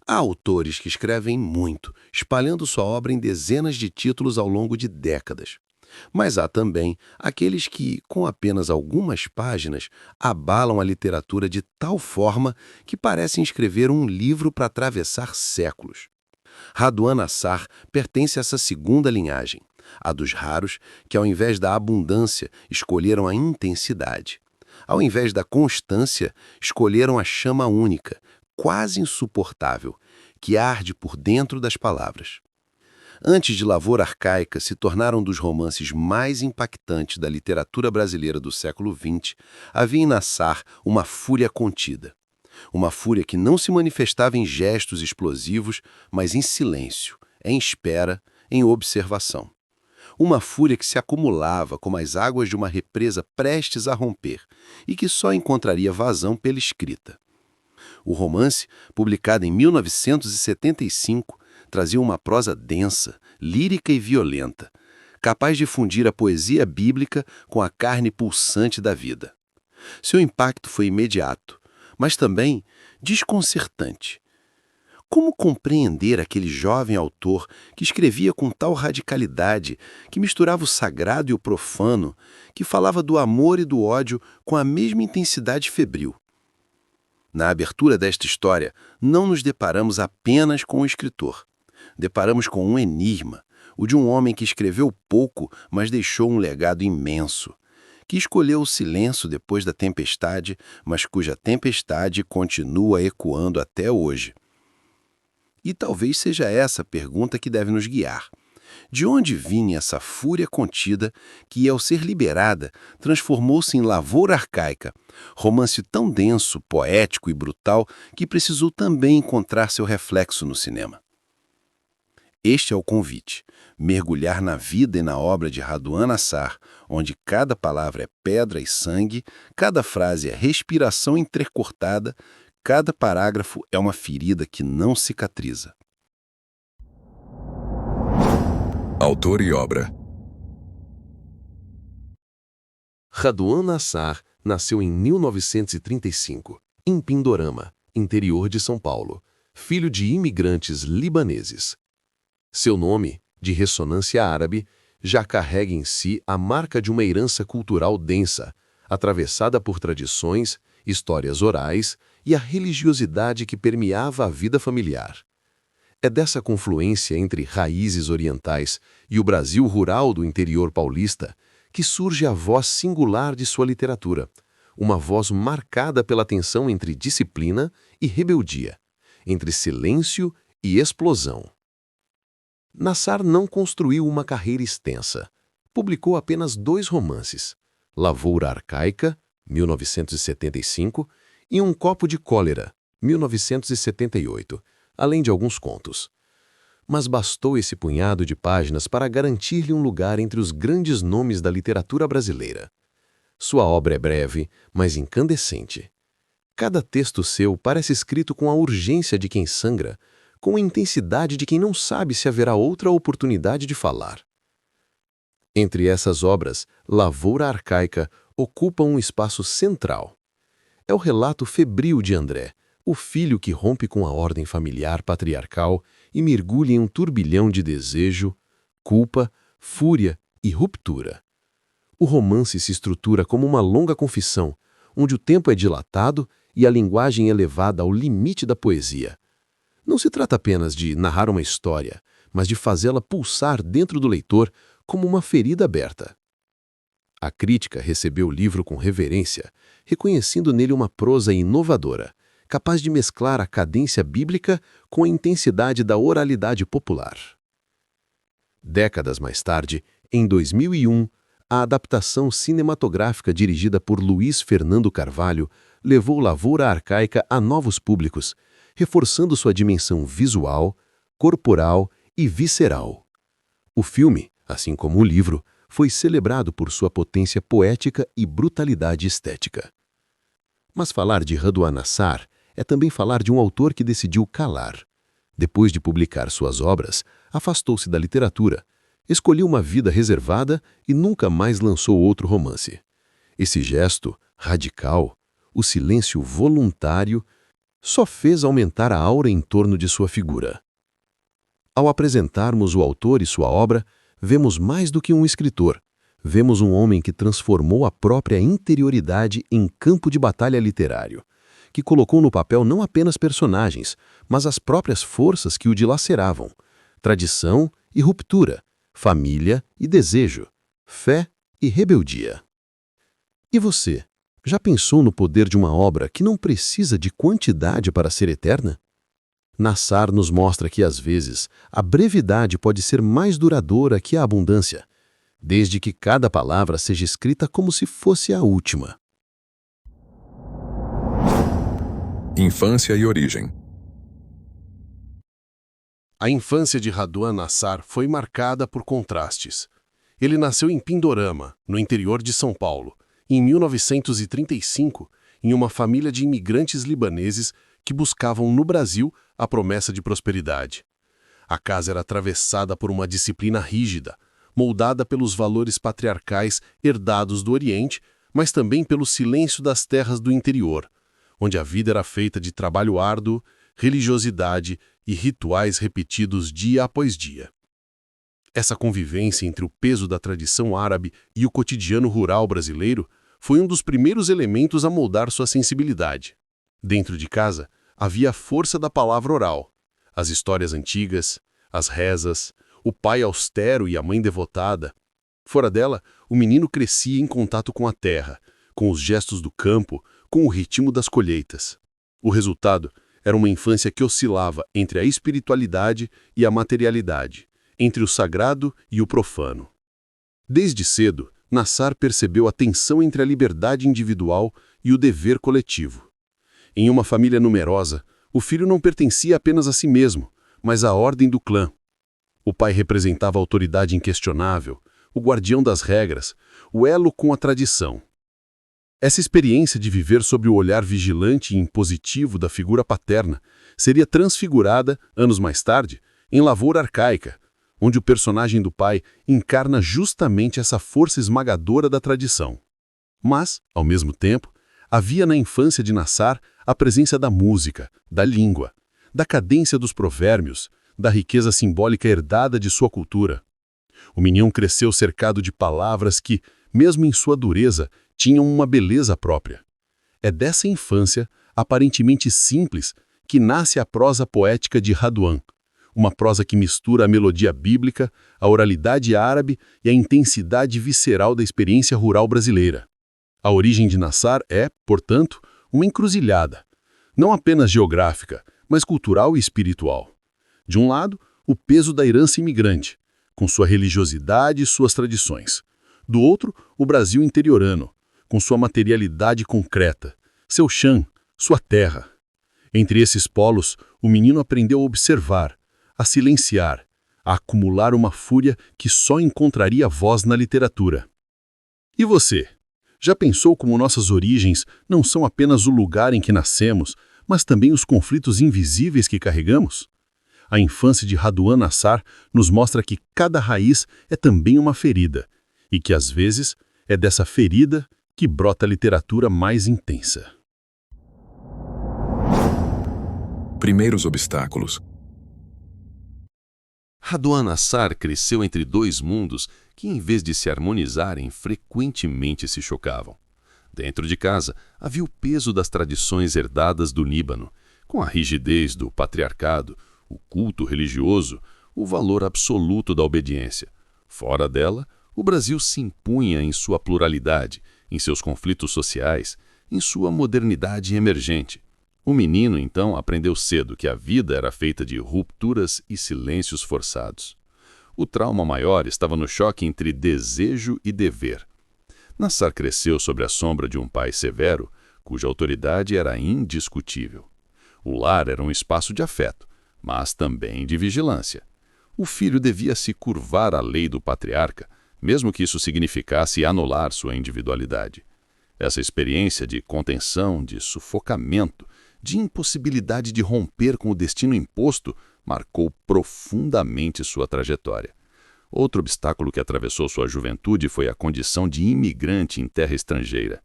Há autores que escrevem muito, espalhando sua obra em dezenas de títulos ao longo de décadas. Mas há também aqueles que, com apenas algumas páginas, abalam a literatura de tal forma que parecem escrever um livro para atravessar séculos. Raduan Nassar pertence a essa segunda linhagem, a dos raros que, ao invés da abundância, escolheram a intensidade. Ao invés da constância, escolheram a chama única, quase insuportável, que arde por dentro das palavras. Antes de Lavoura Arcaica se tornar um dos romances mais impactantes da literatura brasileira do século XX, havia em Nassar uma fúria contida. Uma fúria que não se manifestava em gestos explosivos, mas em silêncio, em espera, em observação. Uma fúria que se acumulava como as águas de uma represa prestes a romper e que só encontraria vazão pela escrita. O romance, publicado em 1975, trazia uma prosa densa, lírica e violenta, capaz de fundir a poesia bíblica com a carne pulsante da vida. Seu impacto foi imediato, mas também desconcertante. Como compreender aquele jovem autor que escrevia com tal radicalidade, que misturava o sagrado e o profano, que falava do amor e do ódio com a mesma intensidade febril? Na abertura desta história, não nos deparamos apenas com o escritor. Deparamos com um enigma, o de um homem que escreveu pouco, mas deixou um legado imenso, que escolheu o silêncio depois da tempestade, mas cuja tempestade continua ecoando até hoje. E talvez seja essa a pergunta que deve nos guiar. De onde vinha essa fúria contida que, ao ser liberada, transformou-se em Lavoura Arcaica, romance tão denso, poético e brutal que precisou também encontrar seu reflexo no cinema? Este é o convite, mergulhar na vida e na obra de Raduan Nassar, onde cada palavra é pedra e sangue, cada frase é respiração entrecortada, cada parágrafo é uma ferida que não cicatriza. Autor e obra. Raduan Nassar nasceu em 1935, em Pindorama, interior de São Paulo, filho de imigrantes libaneses. Seu nome, de ressonância árabe, já carrega em si a marca de uma herança cultural densa, atravessada por tradições, histórias orais e a religiosidade que permeava a vida familiar. É dessa confluência entre raízes orientais e o Brasil rural do interior paulista que surge a voz singular de sua literatura, uma voz marcada pela tensão entre disciplina e rebeldia, entre silêncio e explosão. Nassar não construiu uma carreira extensa. Publicou apenas 2 romances, Lavoura Arcaica, 1975, e Um Copo de Cólera, 1978, além de alguns contos. Mas bastou esse punhado de páginas para garantir-lhe um lugar entre os grandes nomes da literatura brasileira. Sua obra é breve, mas incandescente. Cada texto seu parece escrito com a urgência de quem sangra, com a intensidade de quem não sabe se haverá outra oportunidade de falar. Entre essas obras, Lavoura Arcaica ocupa um espaço central. É o relato febril de André, o filho que rompe com a ordem familiar patriarcal e mergulha em um turbilhão de desejo, culpa, fúria e ruptura. O romance se estrutura como uma longa confissão, onde o tempo é dilatado e a linguagem é levada ao limite da poesia. Não se trata apenas de narrar uma história, mas de fazê-la pulsar dentro do leitor como uma ferida aberta. A crítica recebeu o livro com reverência, reconhecendo nele uma prosa inovadora, capaz de mesclar a cadência bíblica com a intensidade da oralidade popular. Décadas mais tarde, em 2001, a adaptação cinematográfica dirigida por Luiz Fernando Carvalho levou Lavoura Arcaica a novos públicos, reforçando sua dimensão visual, corporal e visceral. O filme, assim como o livro, foi celebrado por sua potência poética e brutalidade estética. Mas falar de Raduan Nassar é também falar de um autor que decidiu calar. Depois de publicar suas obras, afastou-se da literatura, escolheu uma vida reservada e nunca mais lançou outro romance. Esse gesto, radical, o silêncio voluntário, só fez aumentar a aura em torno de sua figura. Ao apresentarmos o autor e sua obra, vemos mais do que um escritor. Vemos um homem que transformou a própria interioridade em campo de batalha literário, que colocou no papel não apenas personagens, mas as próprias forças que o dilaceravam: tradição e ruptura, família e desejo, fé e rebeldia. E você, já pensou no poder de uma obra que não precisa de quantidade para ser eterna? Nassar nos mostra que, às vezes, a brevidade pode ser mais duradoura que a abundância, desde que cada palavra seja escrita como se fosse a última. Infância e origem. A infância de Raduan Nassar foi marcada por contrastes. Ele nasceu em Pindorama, no interior de São Paulo, em 1935, em uma família de imigrantes libaneses que buscavam no Brasil a promessa de prosperidade. A casa era atravessada por uma disciplina rígida, moldada pelos valores patriarcais herdados do Oriente, mas também pelo silêncio das terras do interior, onde a vida era feita de trabalho árduo, religiosidade e rituais repetidos dia após dia. Essa convivência entre o peso da tradição árabe e o cotidiano rural brasileiro foi um dos primeiros elementos a moldar sua sensibilidade. Dentro de casa, havia a força da palavra oral, as histórias antigas, as rezas, o pai austero e a mãe devotada. Fora dela, o menino crescia em contato com a terra, com os gestos do campo, com o ritmo das colheitas. O resultado era uma infância que oscilava entre a espiritualidade e a materialidade, entre o sagrado e o profano. Desde cedo, Nassar percebeu a tensão entre a liberdade individual e o dever coletivo. Em uma família numerosa, o filho não pertencia apenas a si mesmo, mas à ordem do clã. O pai representava a autoridade inquestionável, o guardião das regras, o elo com a tradição. Essa experiência de viver sob o olhar vigilante e impositivo da figura paterna seria transfigurada, anos mais tarde, em Lavoura Arcaica, onde o personagem do pai encarna justamente essa força esmagadora da tradição. Mas, ao mesmo tempo, havia na infância de Nassar a presença da música, da língua, da cadência dos provérbios, da riqueza simbólica herdada de sua cultura. O menino cresceu cercado de palavras que, mesmo em sua dureza, tinham uma beleza própria. É dessa infância, aparentemente simples, que nasce a prosa poética de Raduan, uma prosa que mistura a melodia bíblica, a oralidade árabe e a intensidade visceral da experiência rural brasileira. A origem de Nassar é, portanto, uma encruzilhada, não apenas geográfica, mas cultural e espiritual. De um lado, o peso da herança imigrante, com sua religiosidade e suas tradições. Do outro, o Brasil interiorano, com sua materialidade concreta, seu chão, sua terra. Entre esses polos, o menino aprendeu a observar, a silenciar, a acumular uma fúria que só encontraria voz na literatura. E você? Já pensou como nossas origens não são apenas o lugar em que nascemos, mas também os conflitos invisíveis que carregamos? A infância de Raduan Nassar nos mostra que cada raiz é também uma ferida, e que, às vezes, é dessa ferida que brota a literatura mais intensa. Primeiros obstáculos. Raduan Nassar cresceu entre dois mundos que, em vez de se harmonizarem, frequentemente se chocavam. Dentro de casa, havia o peso das tradições herdadas do Líbano, com a rigidez do patriarcado, o culto religioso, o valor absoluto da obediência. Fora dela, o Brasil se impunha em sua pluralidade, em seus conflitos sociais, em sua modernidade emergente. O menino, então, aprendeu cedo que a vida era feita de rupturas e silêncios forçados. O trauma maior estava no choque entre desejo e dever. Nassar cresceu sob a sombra de um pai severo, cuja autoridade era indiscutível. O lar era um espaço de afeto, mas também de vigilância. O filho devia se curvar à lei do patriarca, mesmo que isso significasse anular sua individualidade. Essa experiência de contenção, de sufocamento, de impossibilidade de romper com o destino imposto, marcou profundamente sua trajetória. Outro obstáculo que atravessou sua juventude foi a condição de imigrante em terra estrangeira.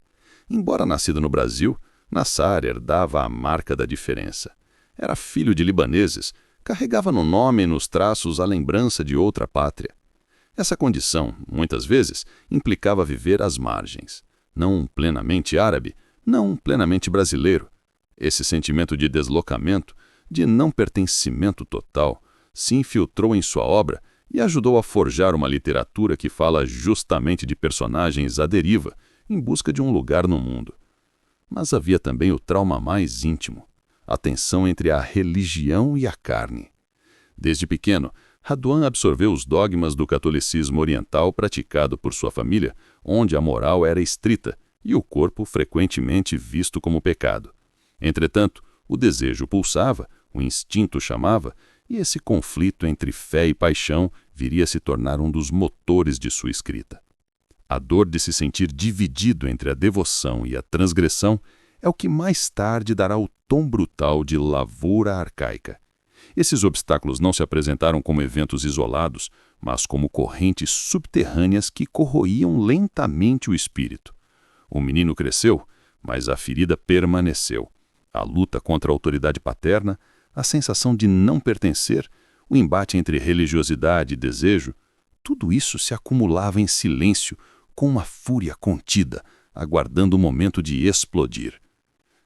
Embora nascido no Brasil, Nassar herdava a marca da diferença. Era filho de libaneses, carregava no nome e nos traços a lembrança de outra pátria. Essa condição, muitas vezes, implicava viver às margens. Não plenamente árabe, não plenamente brasileiro. Esse sentimento de deslocamento, de não pertencimento total, se infiltrou em sua obra e ajudou a forjar uma literatura que fala justamente de personagens à deriva, em busca de um lugar no mundo. Mas havia também o trauma mais íntimo, a tensão entre a religião e a carne. Desde pequeno, Raduan absorveu os dogmas do catolicismo oriental praticado por sua família, onde a moral era estrita e o corpo frequentemente visto como pecado. Entretanto, o desejo pulsava, o instinto chamava, e esse conflito entre fé e paixão viria a se tornar um dos motores de sua escrita. A dor de se sentir dividido entre a devoção e a transgressão é o que mais tarde dará o tom brutal de Lavoura Arcaica. Esses obstáculos não se apresentaram como eventos isolados, mas como correntes subterrâneas que corroíam lentamente o espírito. O menino cresceu, mas a ferida permaneceu. A luta contra a autoridade paterna, a sensação de não pertencer, o embate entre religiosidade e desejo, tudo isso se acumulava em silêncio, com uma fúria contida, aguardando o momento de explodir.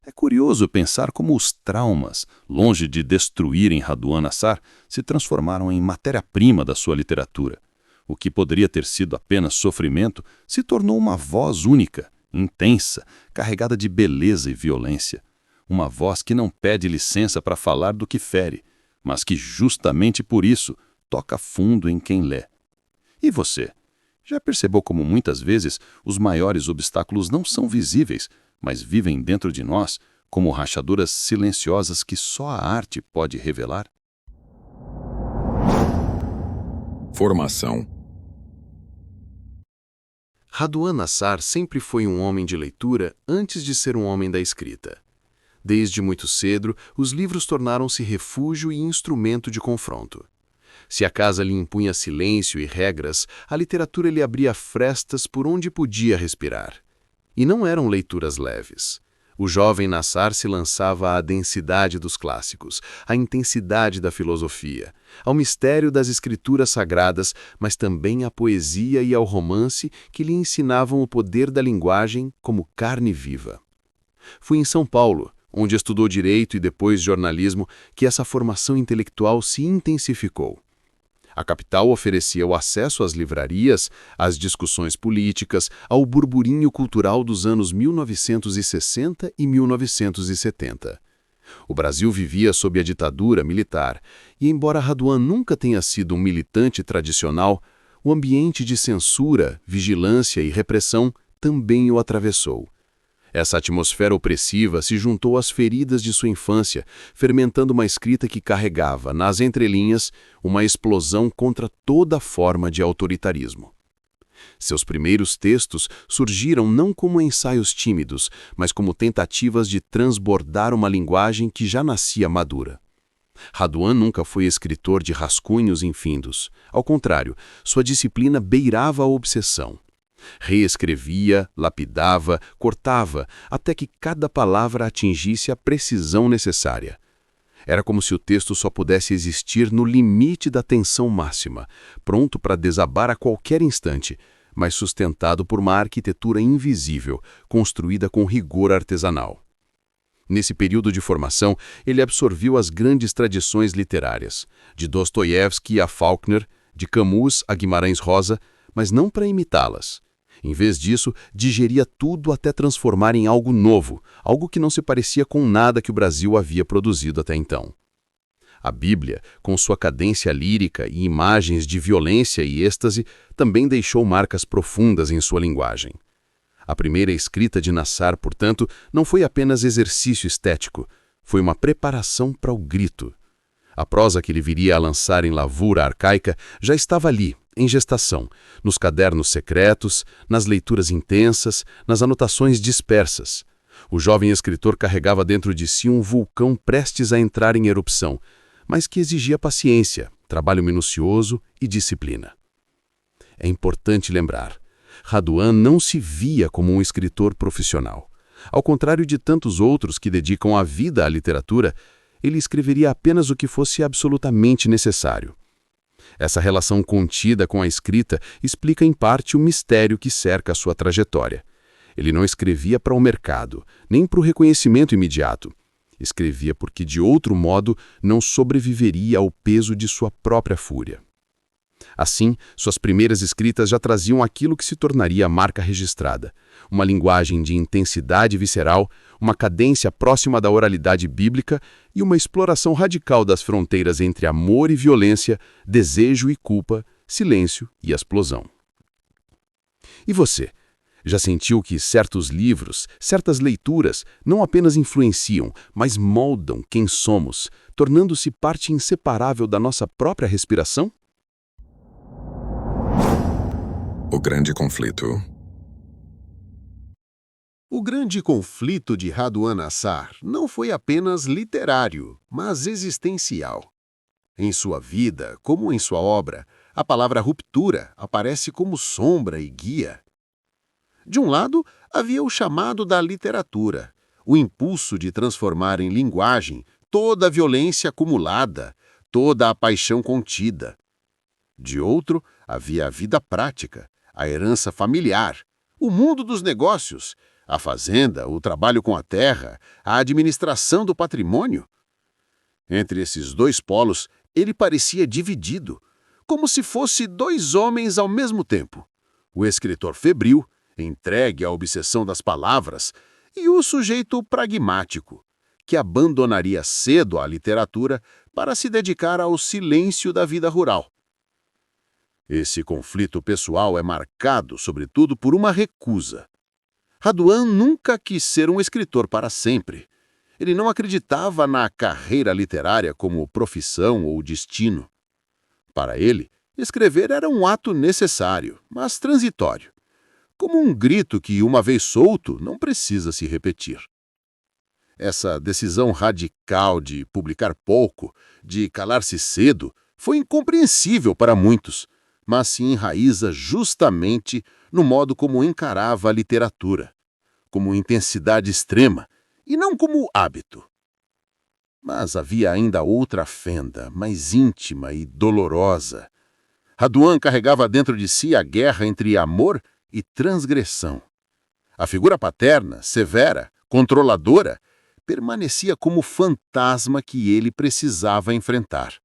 É curioso pensar como os traumas, longe de destruírem Raduan Nassar, se transformaram em matéria-prima da sua literatura. O que poderia ter sido apenas sofrimento se tornou uma voz única, intensa, carregada de beleza e violência. Uma voz que não pede licença para falar do que fere, mas que justamente por isso toca fundo em quem lê. E você? Já percebeu como muitas vezes os maiores obstáculos não são visíveis, mas vivem dentro de nós como rachaduras silenciosas que só a arte pode revelar? Formação. Raduan Nassar sempre foi um homem de leitura antes de ser um homem da escrita. Desde muito cedo, os livros tornaram-se refúgio e instrumento de confronto. Se a casa lhe impunha silêncio e regras, a literatura lhe abria frestas por onde podia respirar. E não eram leituras leves. O jovem Nassar se lançava à densidade dos clássicos, à intensidade da filosofia, ao mistério das escrituras sagradas, mas também à poesia e ao romance que lhe ensinavam o poder da linguagem como carne viva. Foi em São Paulo, onde estudou direito e depois jornalismo, que essa formação intelectual se intensificou. A capital oferecia o acesso às livrarias, às discussões políticas, ao burburinho cultural dos anos 1960 e 1970. O Brasil vivia sob a ditadura militar, e embora Raduan nunca tenha sido um militante tradicional, o ambiente de censura, vigilância e repressão também o atravessou. Essa atmosfera opressiva se juntou às feridas de sua infância, fermentando uma escrita que carregava, nas entrelinhas, uma explosão contra toda forma de autoritarismo. Seus primeiros textos surgiram não como ensaios tímidos, mas como tentativas de transbordar uma linguagem que já nascia madura. Raduan nunca foi escritor de rascunhos infindos. Ao contrário, sua disciplina beirava a obsessão. Reescrevia, lapidava, cortava, até que cada palavra atingisse a precisão necessária. Era como se o texto só pudesse existir no limite da tensão máxima, pronto para desabar a qualquer instante, mas sustentado por uma arquitetura invisível, construída com rigor artesanal. Nesse período de formação, ele absorveu as grandes tradições literárias, de Dostoiévski a Faulkner, de Camus a Guimarães Rosa, mas não para imitá-las. Em vez disso, digeria tudo até transformar em algo novo, algo que não se parecia com nada que o Brasil havia produzido até então. A Bíblia, com sua cadência lírica e imagens de violência e êxtase, também deixou marcas profundas em sua linguagem. A primeira escrita de Nassar, portanto, não foi apenas exercício estético, foi uma preparação para o grito. A prosa que ele viria a lançar em Lavoura Arcaica já estava ali, em gestação, nos cadernos secretos, nas leituras intensas, nas anotações dispersas. O jovem escritor carregava dentro de si um vulcão prestes a entrar em erupção, mas que exigia paciência, trabalho minucioso e disciplina. É importante lembrar, Raduan não se via como um escritor profissional. Ao contrário de tantos outros que dedicam a vida à literatura, ele escreveria apenas o que fosse absolutamente necessário. Essa relação contida com a escrita explica em parte o mistério que cerca a sua trajetória. Ele não escrevia para o mercado, nem para o reconhecimento imediato. Escrevia porque, de outro modo, não sobreviveria ao peso de sua própria fúria. Assim, suas primeiras escritas já traziam aquilo que se tornaria a marca registrada, uma linguagem de intensidade visceral, uma cadência próxima da oralidade bíblica e uma exploração radical das fronteiras entre amor e violência, desejo e culpa, silêncio e explosão. E você? Já sentiu que certos livros, certas leituras, não apenas influenciam, mas moldam quem somos, tornando-se parte inseparável da nossa própria respiração? O grande conflito. O grande conflito de Raduan Nassar não foi apenas literário, mas existencial. Em sua vida, como em sua obra, a palavra ruptura aparece como sombra e guia. De um lado, havia o chamado da literatura, o impulso de transformar em linguagem toda a violência acumulada, toda a paixão contida. De outro, havia a vida prática, a herança familiar, o mundo dos negócios, a fazenda, o trabalho com a terra, a administração do patrimônio. Entre esses dois polos, ele parecia dividido, como se fosse dois homens ao mesmo tempo. O escritor febril, entregue à obsessão das palavras, e o sujeito pragmático, que abandonaria cedo a literatura para se dedicar ao silêncio da vida rural. Esse conflito pessoal é marcado, sobretudo, por uma recusa. Raduan nunca quis ser um escritor para sempre. Ele não acreditava na carreira literária como profissão ou destino. Para ele, escrever era um ato necessário, mas transitório, como um grito que, uma vez solto, não precisa se repetir. Essa decisão radical de publicar pouco, de calar-se cedo, foi incompreensível para muitos, mas se enraiza justamente no modo como encarava a literatura, como intensidade extrema e não como hábito. Mas havia ainda outra fenda, mais íntima e dolorosa. Raduan carregava dentro de si a guerra entre amor e transgressão. A figura paterna, severa, controladora, permanecia como fantasma que ele precisava enfrentar.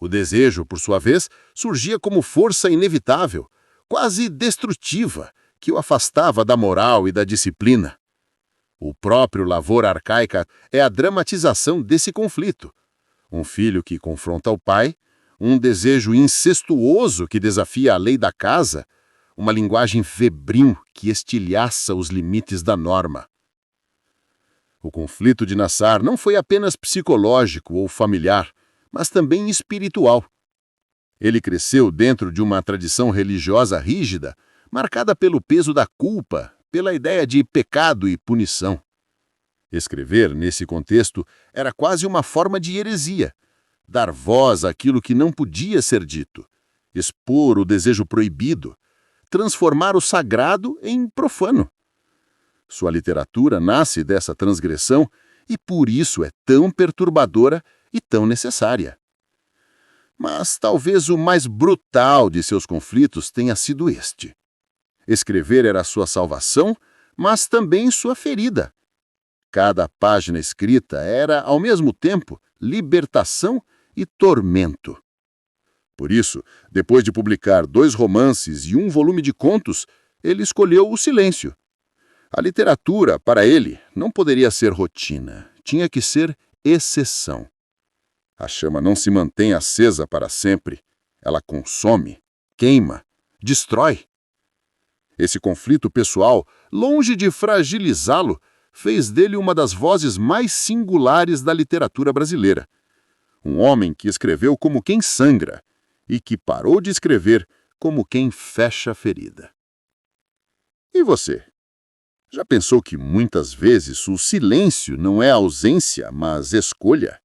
O desejo, por sua vez, surgia como força inevitável, quase destrutiva, que o afastava da moral e da disciplina. O próprio Lavour Arcaica é a dramatização desse conflito. Um filho que confronta o pai, um desejo incestuoso que desafia a lei da casa, uma linguagem febril que estilhaça os limites da norma. O conflito de Nassar não foi apenas psicológico ou familiar, mas também espiritual. Ele cresceu dentro de uma tradição religiosa rígida, marcada pelo peso da culpa, pela ideia de pecado e punição. Escrever, nesse contexto, era quase uma forma de heresia, dar voz àquilo que não podia ser dito, expor o desejo proibido, transformar o sagrado em profano. Sua literatura nasce dessa transgressão e por isso é tão perturbadora e tão necessária. Mas talvez o mais brutal de seus conflitos tenha sido este. Escrever era sua salvação, mas também sua ferida. Cada página escrita era, ao mesmo tempo, libertação e tormento. Por isso, depois de publicar 2 romances e 1 volume de contos, ele escolheu o silêncio. A literatura, para ele, não poderia ser rotina, tinha que ser exceção. A chama não se mantém acesa para sempre, ela consome, queima, destrói. Esse conflito pessoal, longe de fragilizá-lo, fez dele uma das vozes mais singulares da literatura brasileira. Um homem que escreveu como quem sangra e que parou de escrever como quem fecha a ferida. E você? Já pensou que muitas vezes o silêncio não é ausência, mas escolha?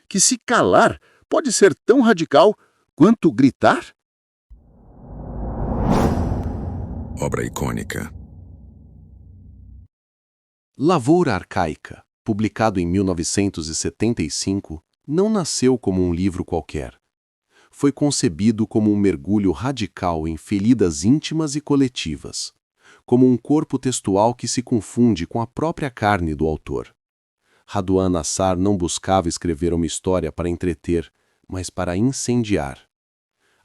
Que se calar pode ser tão radical quanto gritar? Obra icônica. Lavoura Arcaica, publicado em 1975, não nasceu como um livro qualquer. Foi concebido como um mergulho radical em feridas íntimas e coletivas, como um corpo textual que se confunde com a própria carne do autor. Raduan Nassar não buscava escrever uma história para entreter, mas para incendiar.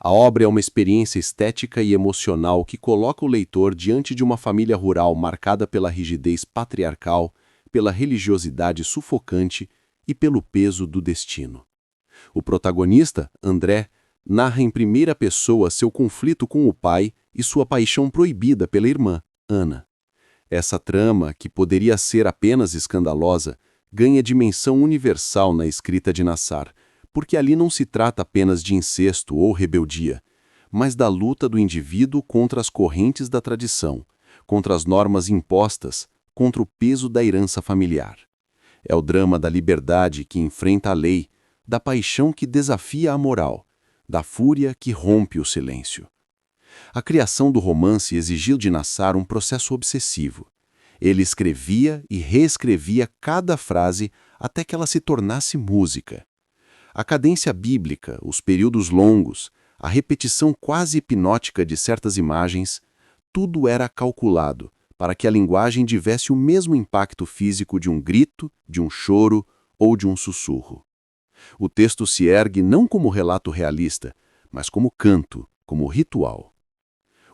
A obra é uma experiência estética e emocional que coloca o leitor diante de uma família rural marcada pela rigidez patriarcal, pela religiosidade sufocante e pelo peso do destino. O protagonista, André, narra em primeira pessoa seu conflito com o pai e sua paixão proibida pela irmã, Ana. Essa trama, que poderia ser apenas escandalosa, ganha dimensão universal na escrita de Nassar, porque ali não se trata apenas de incesto ou rebeldia, mas da luta do indivíduo contra as correntes da tradição, contra as normas impostas, contra o peso da herança familiar. É o drama da liberdade que enfrenta a lei, da paixão que desafia a moral, da fúria que rompe o silêncio. A criação do romance exigiu de Nassar um processo obsessivo. Ele escrevia e reescrevia cada frase até que ela se tornasse música. A cadência bíblica, os períodos longos, a repetição quase hipnótica de certas imagens, tudo era calculado para que a linguagem tivesse o mesmo impacto físico de um grito, de um choro ou de um sussurro. O texto se ergue não como relato realista, mas como canto, como ritual.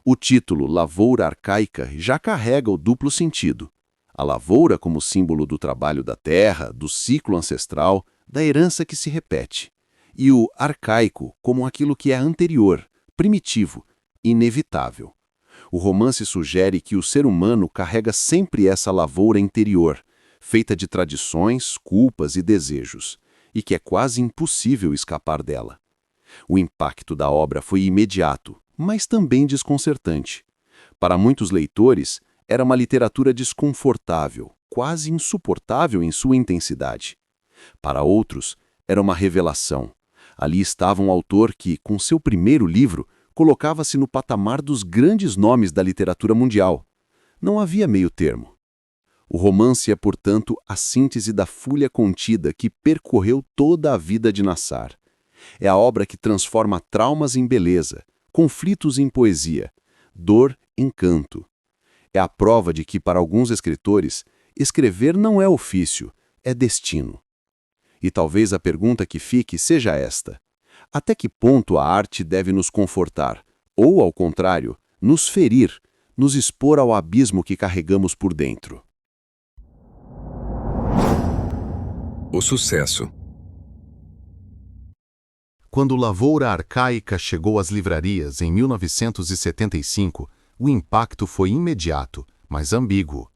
O título Lavoura Arcaica já carrega o duplo sentido. A lavoura como símbolo do trabalho da terra, do ciclo ancestral, da herança que se repete, e o arcaico como aquilo que é anterior, primitivo, inevitável. O romance sugere que o ser humano carrega sempre essa lavoura interior, feita de tradições, culpas e desejos, e que é quase impossível escapar dela. O impacto da obra foi imediato, mas também desconcertante. Para muitos leitores, era uma literatura desconfortável, quase insuportável em sua intensidade. Para outros, era uma revelação. Ali estava um autor que, com seu primeiro livro, colocava-se no patamar dos grandes nomes da literatura mundial. Não havia meio termo. O romance é, portanto, a síntese da fúria contida que percorreu toda a vida de Nassar. É a obra que transforma traumas em beleza, conflitos em poesia, dor em canto. É a prova de que, para alguns escritores, escrever não é ofício, é destino. E talvez a pergunta que fique seja esta: até que ponto a arte deve nos confortar, ou, ao contrário, nos ferir, nos expor ao abismo que carregamos por dentro? O sucesso. Quando Lavoura Arcaica chegou às livrarias em 1975, o impacto foi imediato, mas ambíguo.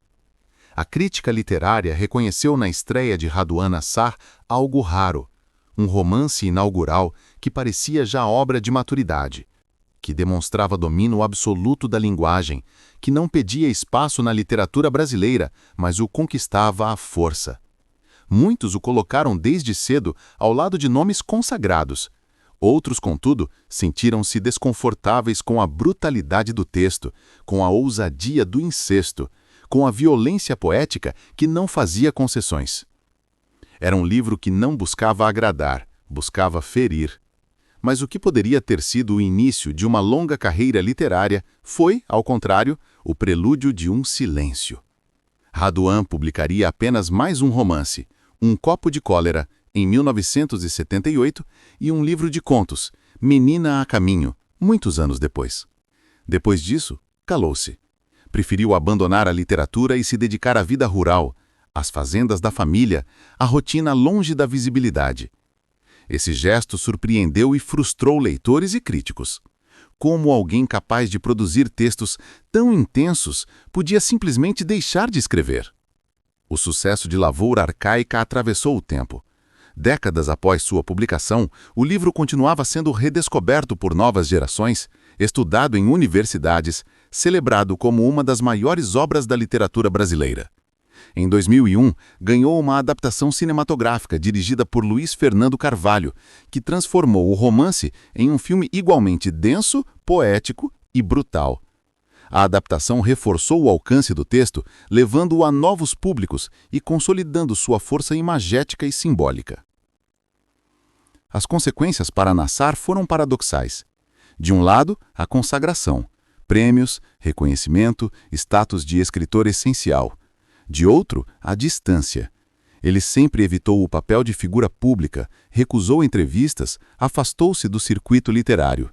A crítica literária reconheceu na estreia de Raduan Nassar algo raro, um romance inaugural que parecia já obra de maturidade, que demonstrava domínio absoluto da linguagem, que não pedia espaço na literatura brasileira, mas o conquistava à força. Muitos o colocaram desde cedo ao lado de nomes consagrados. Outros, contudo, sentiram-se desconfortáveis com a brutalidade do texto, com a ousadia do incesto, com a violência poética que não fazia concessões. Era um livro que não buscava agradar, buscava ferir. Mas o que poderia ter sido o início de uma longa carreira literária foi, ao contrário, o prelúdio de um silêncio. Raduan publicaria apenas mais um romance, Um Copo de Cólera, em 1978, e um livro de contos, Menina a Caminho, muitos anos depois. Depois disso, calou-se. Preferiu abandonar a literatura e se dedicar à vida rural, às fazendas da família, à rotina longe da visibilidade. Esse gesto surpreendeu e frustrou leitores e críticos. Como alguém capaz de produzir textos tão intensos podia simplesmente deixar de escrever? O sucesso de Lavoura Arcaica atravessou o tempo. Décadas após sua publicação, o livro continuava sendo redescoberto por novas gerações, estudado em universidades, celebrado como uma das maiores obras da literatura brasileira. Em 2001, ganhou uma adaptação cinematográfica dirigida por Luiz Fernando Carvalho, que transformou o romance em um filme igualmente denso, poético e brutal. A adaptação reforçou o alcance do texto, levando-o a novos públicos e consolidando sua força imagética e simbólica. As consequências para Nassar foram paradoxais. De um lado, a consagração, prêmios, reconhecimento, status de escritor essencial. De outro, a distância. Ele sempre evitou o papel de figura pública, recusou entrevistas, afastou-se do circuito literário.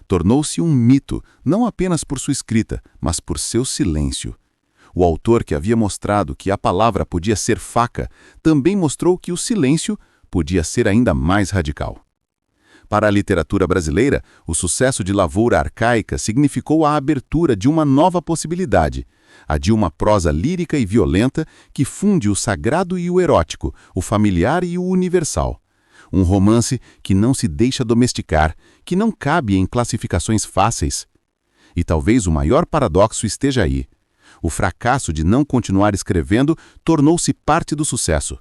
Tornou-se um mito, não apenas por sua escrita, mas por seu silêncio. O autor que havia mostrado que a palavra podia ser faca, também mostrou que o silêncio podia ser ainda mais radical. Para a literatura brasileira, o sucesso de Lavoura Arcaica significou a abertura de uma nova possibilidade, a de uma prosa lírica e violenta que funde o sagrado e o erótico, o familiar e o universal. Um romance que não se deixa domesticar, que não cabe em classificações fáceis. E talvez o maior paradoxo esteja aí. O fracasso de não continuar escrevendo tornou-se parte do sucesso.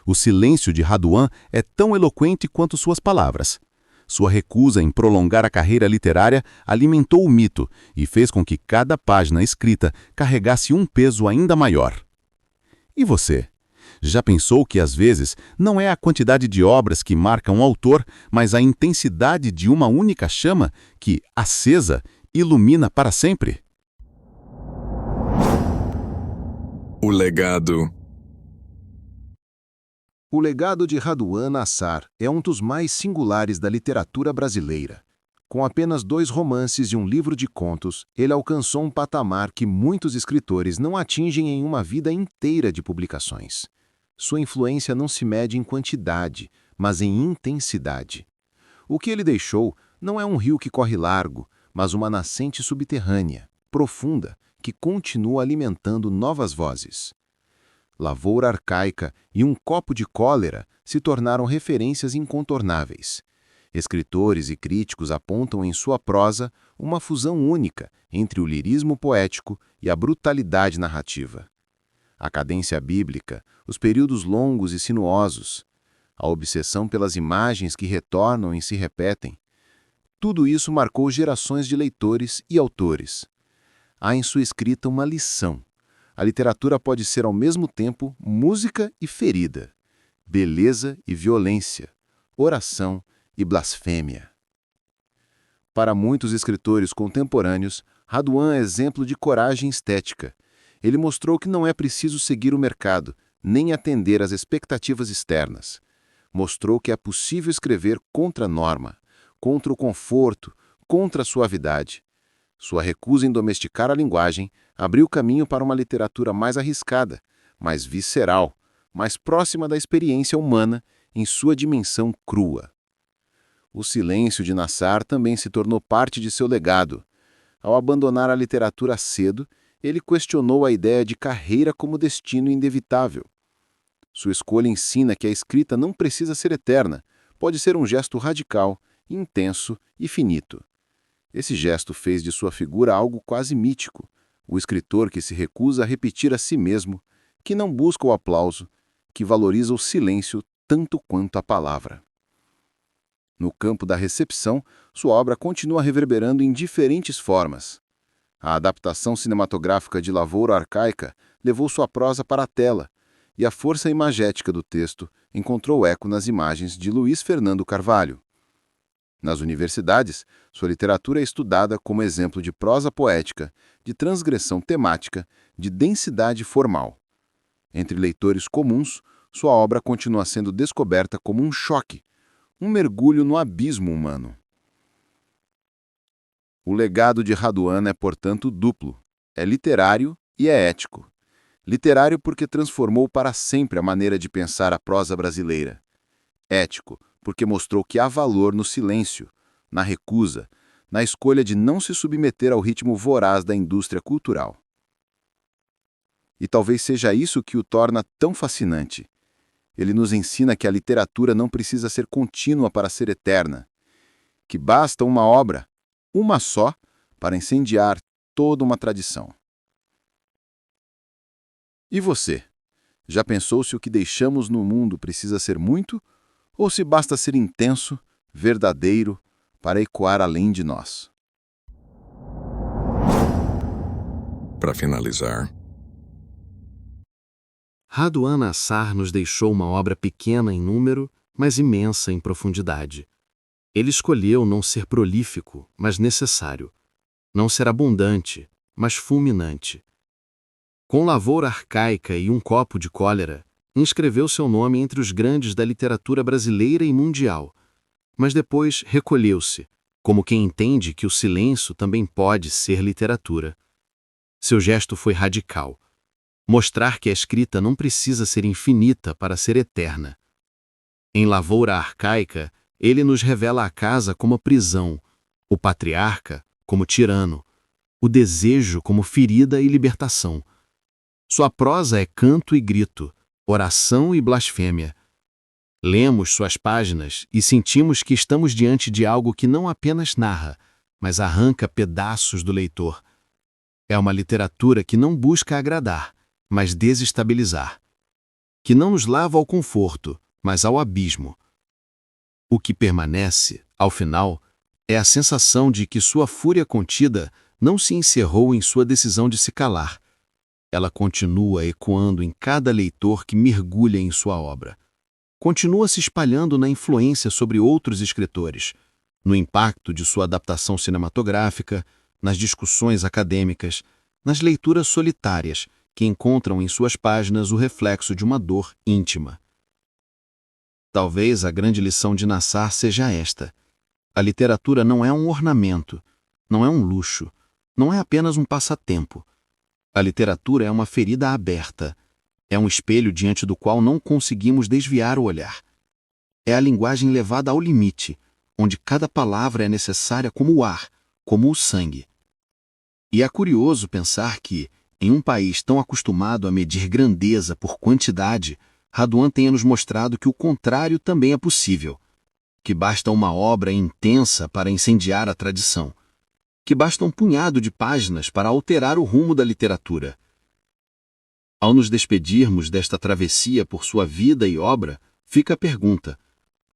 O silêncio de Raduan é tão eloquente quanto suas palavras. Sua recusa em prolongar a carreira literária alimentou o mito e fez com que cada página escrita carregasse um peso ainda maior. E você? Já pensou que, às vezes, não é a quantidade de obras que marca um autor, mas a intensidade de uma única chama que, acesa, ilumina para sempre? O legado. O legado de Raduan Nassar é um dos mais singulares da literatura brasileira. Com apenas 2 romances e um livro de contos, ele alcançou um patamar que muitos escritores não atingem em uma vida inteira de publicações. Sua influência não se mede em quantidade, mas em intensidade. O que ele deixou não é um rio que corre largo, mas uma nascente subterrânea, profunda, que continua alimentando novas vozes. Lavoura Arcaica e Um Copo de Cólera se tornaram referências incontornáveis. Escritores e críticos apontam em sua prosa uma fusão única entre o lirismo poético e a brutalidade narrativa. A cadência bíblica, os períodos longos e sinuosos, a obsessão pelas imagens que retornam e se repetem, tudo isso marcou gerações de leitores e autores. Há em sua escrita uma lição. A literatura pode ser ao mesmo tempo música e ferida, beleza e violência, oração e blasfêmia. Para muitos escritores contemporâneos, Raduan é exemplo de coragem estética. Ele mostrou que não é preciso seguir o mercado, nem atender às expectativas externas. Mostrou que é possível escrever contra a norma, contra o conforto, contra a suavidade. Sua recusa em domesticar a linguagem abriu caminho para uma literatura mais arriscada, mais visceral, mais próxima da experiência humana em sua dimensão crua. O silêncio de Nassar também se tornou parte de seu legado. Ao abandonar a literatura cedo, ele questionou a ideia de carreira como destino inevitável. Sua escolha ensina que a escrita não precisa ser eterna, pode ser um gesto radical, intenso e finito. Esse gesto fez de sua figura algo quase mítico, o escritor que se recusa a repetir a si mesmo, que não busca o aplauso, que valoriza o silêncio tanto quanto a palavra. No campo da recepção, sua obra continua reverberando em diferentes formas. A adaptação cinematográfica de Lavoura Arcaica levou sua prosa para a tela, e a força imagética do texto encontrou eco nas imagens de Luiz Fernando Carvalho. Nas universidades, sua literatura é estudada como exemplo de prosa poética, de transgressão temática, de densidade formal. Entre leitores comuns, sua obra continua sendo descoberta como um choque, um mergulho no abismo humano. O legado de Raduan é, portanto, duplo. É literário e é ético. Literário porque transformou para sempre a maneira de pensar a prosa brasileira. Ético porque mostrou que há valor no silêncio, na recusa, na escolha de não se submeter ao ritmo voraz da indústria cultural. E talvez seja isso que o torna tão fascinante. Ele nos ensina que a literatura não precisa ser contínua para ser eterna, que basta uma obra, uma só, para incendiar toda uma tradição. E você? Já pensou se o que deixamos no mundo precisa ser muito, ou se basta ser intenso, verdadeiro, para ecoar além de nós? para finalizar. Raduan Nassar nos deixou uma obra pequena em número, mas imensa em profundidade. Ele escolheu não ser prolífico, mas necessário. Não ser abundante, mas fulminante. Com lavoura arcaica e um copo de cólera, inscreveu seu nome entre os grandes da literatura brasileira e mundial, mas depois recolheu-se, como quem entende que o silêncio também pode ser literatura. Seu gesto foi radical. Mostrar que a escrita não precisa ser infinita para ser eterna. Em Lavoura Arcaica, ele nos revela a casa como prisão, o patriarca como tirano, o desejo como ferida e libertação. Sua prosa é canto e grito, oração e blasfêmia. Lemos suas páginas e sentimos que estamos diante de algo que não apenas narra, mas arranca pedaços do leitor. É uma literatura que não busca agradar, mas desestabilizar. Que não nos leva ao conforto, mas ao abismo. O que permanece, ao final, é a sensação de que sua fúria contida não se encerrou em sua decisão de se calar. Ela continua ecoando em cada leitor que mergulha em sua obra. Continua se espalhando na influência sobre outros escritores, no impacto de sua adaptação cinematográfica, nas discussões acadêmicas, nas leituras solitárias, que encontram em suas páginas o reflexo de uma dor íntima. Talvez a grande lição de Nassar seja esta: a literatura não é um ornamento, não é um luxo, não é apenas um passatempo. A literatura é uma ferida aberta, é um espelho diante do qual não conseguimos desviar o olhar. É a linguagem levada ao limite, onde cada palavra é necessária como o ar, como o sangue. E é curioso pensar que, em um país tão acostumado a medir grandeza por quantidade, Raduan tenha nos mostrado que o contrário também é possível, que basta uma obra intensa para incendiar a tradição, que basta um punhado de páginas para alterar o rumo da literatura. Ao nos despedirmos desta travessia por sua vida e obra, fica a pergunta: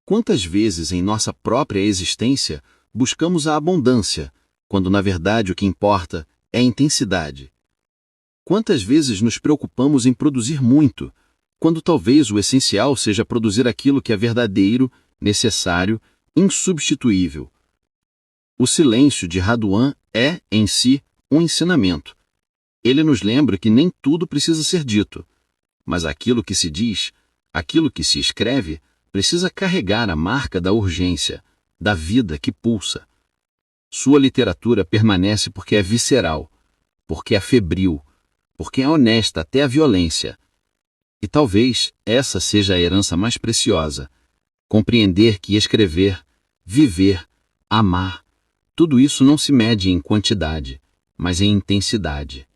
quantas vezes em nossa própria existência buscamos a abundância, quando na verdade o que importa é a intensidade? Quantas vezes nos preocupamos em produzir muito, quando talvez o essencial seja produzir aquilo que é verdadeiro, necessário, insubstituível? O silêncio de Raduan é, em si, um ensinamento. Ele nos lembra que nem tudo precisa ser dito, mas aquilo que se diz, aquilo que se escreve, precisa carregar a marca da urgência, da vida que pulsa. Sua literatura permanece porque é visceral, porque é febril, porque é honesta até a violência. E talvez essa seja a herança mais preciosa: compreender que escrever, viver, amar, tudo isso não se mede em quantidade, mas em intensidade.